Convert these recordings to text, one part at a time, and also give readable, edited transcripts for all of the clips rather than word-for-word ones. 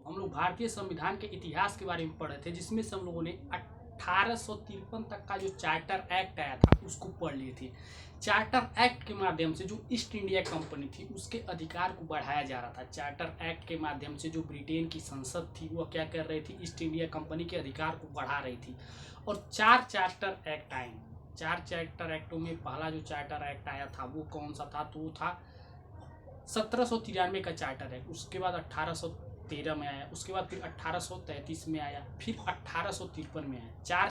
हम लोग भारतीय संविधान के इतिहास के बारे में पढ़ रहे थे, जिसमें से हम लोगों ने 1853 तक का जो चार्टर एक्ट आया था उसको पढ़ लिए थे। चार्टर एक्ट के माध्यम से जो ईस्ट इंडिया कंपनी थी उसके अधिकार को बढ़ाया जा रहा था। चार्टर एक्ट के माध्यम से जो ब्रिटेन की संसद थी वो क्या कर रही थी, ईस्ट इंडिया कंपनी के अधिकार को बढ़ा रही थी। और 4 चार्टर एक्ट आए। 4 चार्टर एक्टों में पहला जो चार्टर एक्ट आया था वो कौन सा था, तो वो था 1793 का चार्टर एक्ट। उसके बाद 1813 में आया, उसके बाद फिर 1833 में आया, फिर 1853 में आया। 4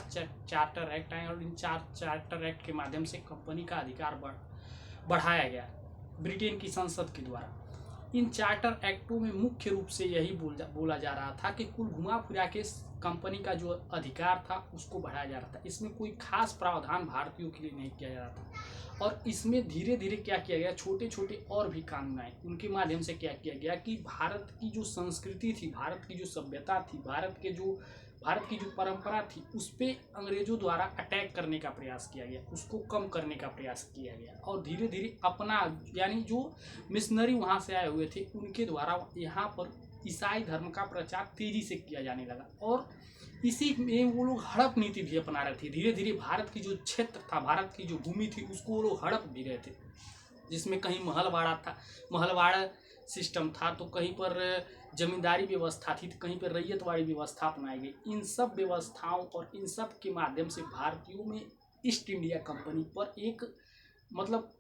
चार्टर एक्ट आए और इन 4 चार्टर एक्ट के माध्यम से कंपनी का अधिकार बढ़ाया गया ब्रिटेन की संसद के द्वारा। इन चार्टर एक्टों में मुख्य रूप से यही बोला जा रहा था कि कुल घुमा फिरा के कंपनी का जो अधिकार था उसको बढ़ाया जा रहा था। इसमें कोई खास प्रावधान भारतीयों के लिए नहीं किया जा रहा था। और इसमें धीरे धीरे क्या किया गया, छोटे छोटे और भी कानून आए, उनके माध्यम से क्या किया गया कि भारत की जो संस्कृति थी, भारत की जो सभ्यता थी, भारत की जो परंपरा थी, उस पर अंग्रेजों द्वारा अटैक करने का प्रयास किया गया, उसको कम करने का प्रयास किया गया। और धीरे धीरे अपना यानी जो मिशनरी वहाँ से आए हुए थे उनके द्वारा यहाँ पर ईसाई धर्म का प्रचार तेजी से किया जाने लगा। और इसी में वो लोग हड़प नीति भी अपना रहे थे। धीरे धीरे भारत की जो क्षेत्र था, भारत की जो भूमि थी, उसको वो लोग हड़प भी रहे थे, जिसमें कहीं महलवाड़ा था, महलवाड़ा सिस्टम था, तो कहीं पर जमींदारी व्यवस्था थी, तो कहीं पर रैयतवाड़ी व्यवस्था अपनाई गई। इन सब व्यवस्थाओं और इन सब के माध्यम से भारतीयों में ईस्ट इंडिया कंपनी पर एक मतलब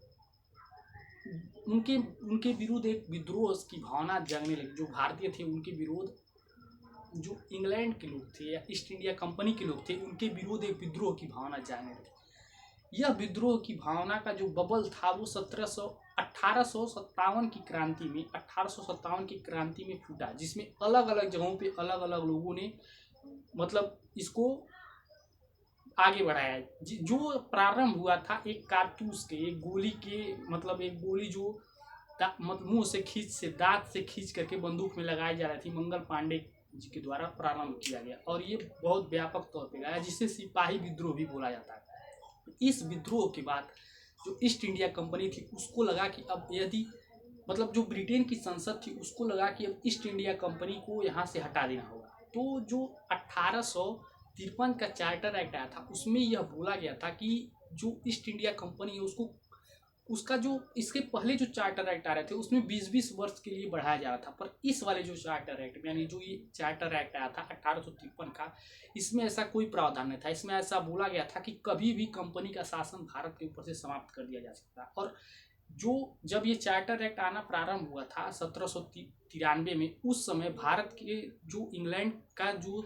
उनके विरुद्ध एक विद्रोह की भावना जगने लगी। जो भारतीय थे उनके विरोध, जो इंग्लैंड के लोग थे या ईस्ट इंडिया कंपनी के लोग थे, उनके विरोध एक विद्रोह की भावना जागने लगी। यह विद्रोह की भावना का जो बबल था वो 1857 की क्रांति में 1857 की क्रांति में फूटा, जिसमें अलग अलग जगहों पे अलग अलग लोगों ने मतलब इसको आगे बढ़ाया। जो प्रारंभ हुआ था एक कारतूस के, एक गोली के, मतलब एक गोली जो मुंह से खींच से दांत से खींच करके बंदूक में लगाई जा रही थी, मंगल पांडे जी के द्वारा प्रारंभ किया गया। और ये बहुत व्यापक तौर पे गया, जिसे सिपाही विद्रोह भी बोला जाता है। इस विद्रोह के बाद जो ईस्ट इंडिया कंपनी थी उसको लगा कि अब यदि मतलब जो ब्रिटेन की संसद थी उसको लगा कि अब ईस्ट इंडिया कंपनी को यहाँ से हटा देना होगा। तो जो 1853 का चार्टर एक्ट आया था उसमें यह बोला गया था कि जो ईस्ट इंडिया कंपनी है उसको, उसका जो इसके पहले जो चार्टर एक्ट आ रहे थे उसमें 20-20 वर्ष के लिए बढ़ाया जा रहा था, पर इस वाले जो चार्टर एक्ट यानी जो ये चार्टर एक्ट आया था 1853 का, इसमें ऐसा कोई प्रावधान नहीं था। इसमें ऐसा बोला गया था कि कभी भी कंपनी का शासन भारत के ऊपर से समाप्त कर दिया जा सकता है। और जो जब ये चार्टर एक्ट आना प्रारंभ हुआ था 1793 में, उस समय भारत के जो इंग्लैंड का जो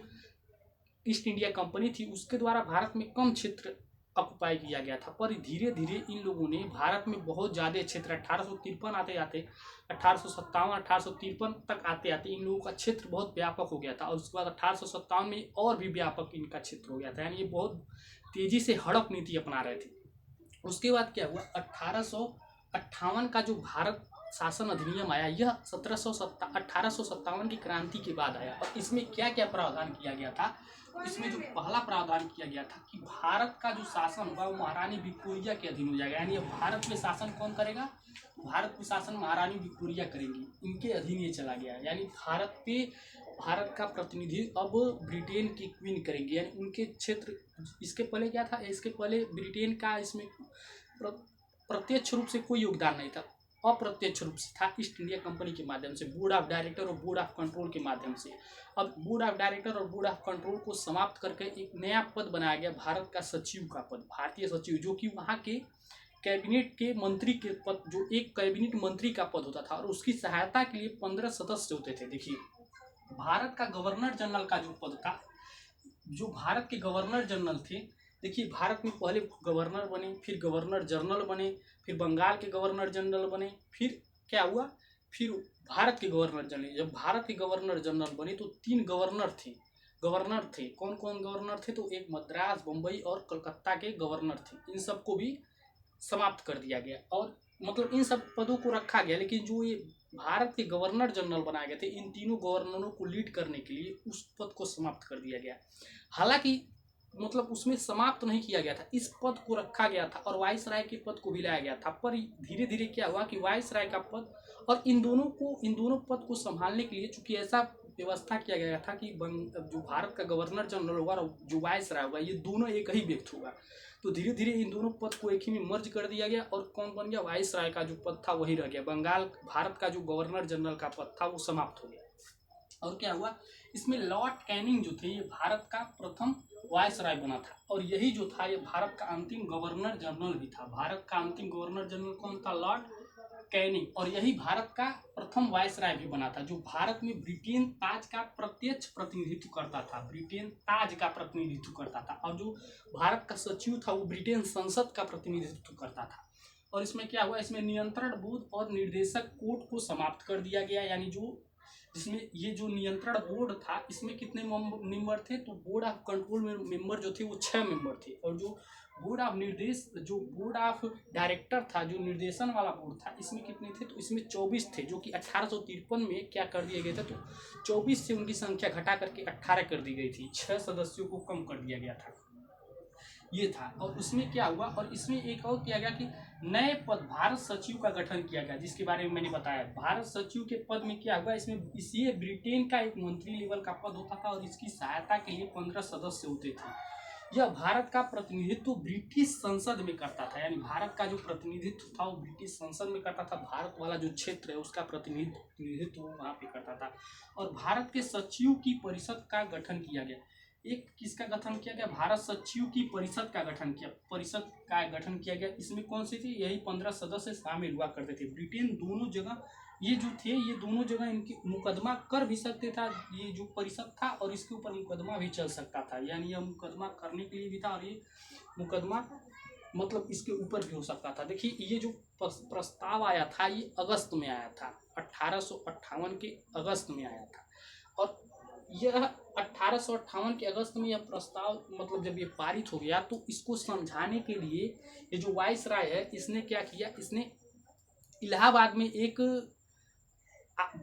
ईस्ट इंडिया कंपनी थी उसके द्वारा भारत में कम क्षेत्र ऑक्युपाई किया गया था। पर धीरे धीरे इन लोगों ने भारत में बहुत ज़्यादा क्षेत्र 1853 आते आते 1857 1853 तक आते आते इन लोगों का क्षेत्र बहुत व्यापक हो गया था। और उसके बाद 1857 में और भी व्यापक इनका क्षेत्र हो गया था, यानी ये बहुत तेजी से हड़प नीति अपना रहे थे। उसके बाद क्या हुआ, 1858 का जो भारत शासन अधिनियम आया, यह 1857 की क्रांति के बाद आया। और इसमें क्या क्या प्रावधान किया गया था, इसमें जो पहला प्रावधान किया गया था कि भारत का जो शासन होगा वो महारानी विक्टोरिया के अधीन हो जाएगा। यानी भारत में शासन कौन करेगा, भारत में शासन महारानी विक्टोरिया करेंगी, इनके अधीन ये चला गया। यानी भारत का प्रतिनिधि अब ब्रिटेन की क्वीन करेंगे, यानी उनके क्षेत्र। इसके पहले क्या था, इसके पहले ब्रिटेन का इसमें प्रत्यक्ष रूप से कोई योगदान नहीं था, अप्रत्यक्ष रूप से था ईस्ट इंडिया कंपनी के माध्यम से, बोर्ड ऑफ डायरेक्टर और बोर्ड ऑफ कंट्रोल के माध्यम से। अब बोर्ड ऑफ डायरेक्टर और बोर्ड ऑफ कंट्रोल को समाप्त करके एक नया पद बनाया गया, भारत का सचिव का पद, भारतीय सचिव, जो कि वहाँ के कैबिनेट के मंत्री के पद, जो एक कैबिनेट मंत्री का पद होता था और उसकी सहायता के लिए 15 सदस्य होते थे। देखिए, भारत का गवर्नर जनरल का जो पद था, जो भारत के गवर्नर जनरल थे, देखिए भारत में पहले गवर्नर बने, फिर गवर्नर जनरल बने, फिर बंगाल के गवर्नर जनरल बने, फिर क्या हुआ, फिर भारत के गवर्नर जनरल। जब भारत के गवर्नर जनरल बने तो 3 गवर्नर थे। कौन कौन गवर्नर थे, तो एक मद्रास, बम्बई और कलकत्ता के गवर्नर थे। इन सबको भी समाप्त कर दिया गया और मतलब इन सब पदों को रखा गया, लेकिन जो ये भारत के गवर्नर जनरल बनाए गए थे, इन तीनों गवर्नरों को लीड करने के लिए उस पद को समाप्त कर दिया गया। हालांकि मतलब उसमें समाप्त नहीं किया गया था, इस पद को रखा गया था और वाइसराय के पद को भी लाया गया था। पर धीरे धीरे क्या हुआ कि वाइसराय का पद और इन दोनों पद को संभालने के लिए, चूंकि ऐसा व्यवस्था किया गया था कि जो भारत का गवर्नर जनरल होगा और जो वायसराय होगा ये दोनों एक ही व्यक्ति होगा। तो धीरे धीरे इन दोनों पद को एक ही में मर्ज कर दिया गया और कौन बन गया, वायसराय का जो पद था वही रह गया। बंगाल भारत का जो गवर्नर जनरल का पद था वो समाप्त हो गया। और क्या हुआ, इसमें लॉर्ड कैनिंग जो थे ये भारत का प्रथम वायसराय बना था और यही जो था ये भारत का अंतिम गवर्नर जनरल भी था। भारत का अंतिम गवर्नर जनरल कौन था, लॉर्ड कैनिंग। और यही भारत का प्रथम वायसराय भी बना था जो भारत में ब्रिटेन ताज का प्रत्यक्ष प्रतिनिधित्व करता था, ब्रिटेन ताज का प्रतिनिधित्व करता था। और जो भारत का सचिव था वो ब्रिटेन संसद का प्रतिनिधित्व करता था। और इसमें क्या हुआ, इसमें नियंत्रण बोर्ड और निर्देशक कोड को समाप्त कर दिया गया, यानी जो जिसमें ये जो नियंत्रण बोर्ड था इसमें कितने मेंबर थे, तो बोर्ड ऑफ कंट्रोल मेंबर जो थे वो 6 मेंबर थे। और जो बोर्ड ऑफ डायरेक्टर था, जो निर्देशन वाला बोर्ड था, इसमें कितने थे, तो इसमें 24 थे, जो कि 1853 में क्या कर दिए गए थे, तो 24 से उनकी संख्या घटा करके 18 कर दी गई थी, 6 सदस्यों को कम कर दिया गया था, ये था। और उसमें क्या हुआ, और इसमें एक और किया गया कि नए पद भारत सचिव का गठन किया गया, जिसके बारे में मैंने बताया। भारत सचिव के पद में क्या हुआ, इसमें इसी ब्रिटेन का एक मंत्री लेवल का पद होता था और इसकी सहायता के लिए 15 सदस्य होते थे। यह भारत का प्रतिनिधित्व ब्रिटिश संसद में करता था, यानी भारत का जो प्रतिनिधित्व था वो ब्रिटिश संसद में करता था। भारत वाला जो क्षेत्र है उसका प्रतिनिधित्व वहाँ पे करता था। और भारत के सचिव की परिषद का गठन किया गया। एक किसका गठन किया गया, भारत सचिव की परिषद का गठन किया गया। इसमें कौन से थे, यही 15 सदस्य शामिल हुआ करते थे। ब्रिटेन दोनों जगह ये जो थे ये दोनों जगह इनकी मुकदमा कर भी सकते था, ये जो परिषद था, और इसके ऊपर मुकदमा भी चल सकता था, यानी यह मुकदमा करने के लिए भी था और ये मुकदमा मतलब इसके ऊपर भी हो सकता था। देखिए ये जो प्रस्ताव आया था ये अगस्त में आया था, 1858 के अगस्त में आया था। और यह 1858 के अगस्त में यह प्रस्ताव मतलब जब ये पारित हो गया तो इसको समझाने के लिए ये जो वायसराय है इसने क्या किया, इसने इलाहाबाद में एक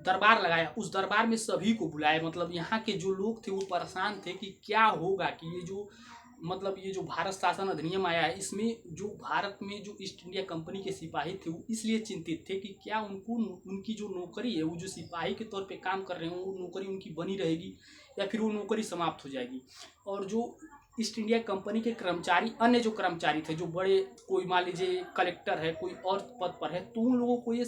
दरबार लगाया। उस दरबार में सभी को बुलाया, मतलब यहाँ के जो लोग थे वो परेशान थे कि क्या होगा कि ये जो भारत शासन अधिनियम आया है इसमें जो भारत में जो ईस्ट इंडिया कंपनी के सिपाही थे वो इसलिए चिंतित थे कि क्या उनकी जो नौकरी है वो जो सिपाही के तौर पे काम कर रहे हैं वो नौकरी उनकी बनी रहेगी या फिर वो नौकरी समाप्त हो जाएगी। और जो ईस्ट इंडिया कंपनी के कर्मचारी, अन्य जो कर्मचारी थे जो बड़े, कोई मान लीजिए कलेक्टर है, कोई और पद पर है, तो उन लोगों को ये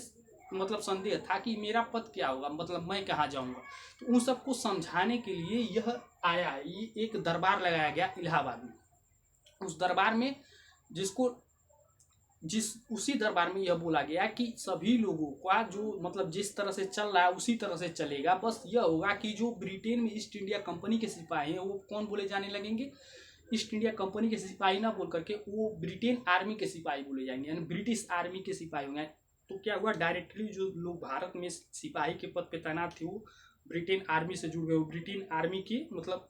मतलब संदेह था कि मेरा पद क्या होगा, मतलब मैं कहाँ जाऊँगा। तो उन सबको समझाने के लिए यह आया, ये एक दरबार लगाया गया इलाहाबाद में। उस दरबार में उसी दरबार में यह बोला गया कि सभी लोगों का जो मतलब जिस तरह से चल रहा है उसी तरह से चलेगा। बस यह होगा कि जो ब्रिटेन में ईस्ट इंडिया कंपनी के सिपाही हैं वो कौन बोले जाने लगेंगे, ईस्ट इंडिया कंपनी के सिपाही ना बोल करके वो ब्रिटेन आर्मी के सिपाही बोले जाएंगे, यानी ब्रिटिश आर्मी के सिपाही होंगे। तो क्या हुआ, डायरेक्टली जो लोग भारत में सिपाही के पद पे तैनात थे वो ब्रिटेन आर्मी से जुड़ गए, ब्रिटेन आर्मी के मतलब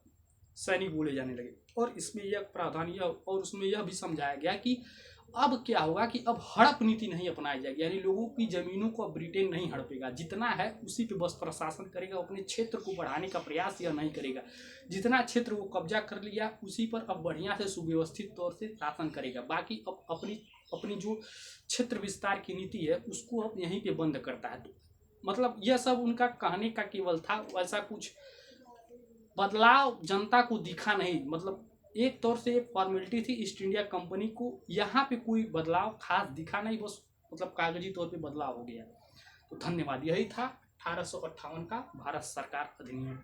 सैनिक बोले जाने लगे। और इसमें यह प्रावधान और उसमें यह भी समझाया गया कि अब क्या होगा कि अब हड़प नीति नहीं अपनाई जाएगी, यानी लोगों की जमीनों को अब ब्रिटेन नहीं हड़पेगा, जितना है उसी पे बस प्रशासन करेगा, अपने क्षेत्र को बढ़ाने का प्रयास यह नहीं करेगा। जितना क्षेत्र वो कब्जा कर लिया उसी पर अब बढ़िया से सुव्यवस्थित तौर से शासन करेगा। बाकी अब अपनी जो क्षेत्र विस्तार की नीति है उसको अब यहीं पे बंद करता है। तो मतलब यह सब उनका कहने का केवल था, वैसा कुछ बदलाव जनता को दिखा नहीं, मतलब एक तौर से एक फॉर्मेलिटी थी ईस्ट इंडिया कंपनी को, यहाँ पे कोई बदलाव खास दिखा नहीं, बस मतलब कागजी तौर पे बदलाव हो गया। तो धन्यवाद, यही था 1858 का भारत सरकार अधिनियम।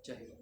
जय हिंद।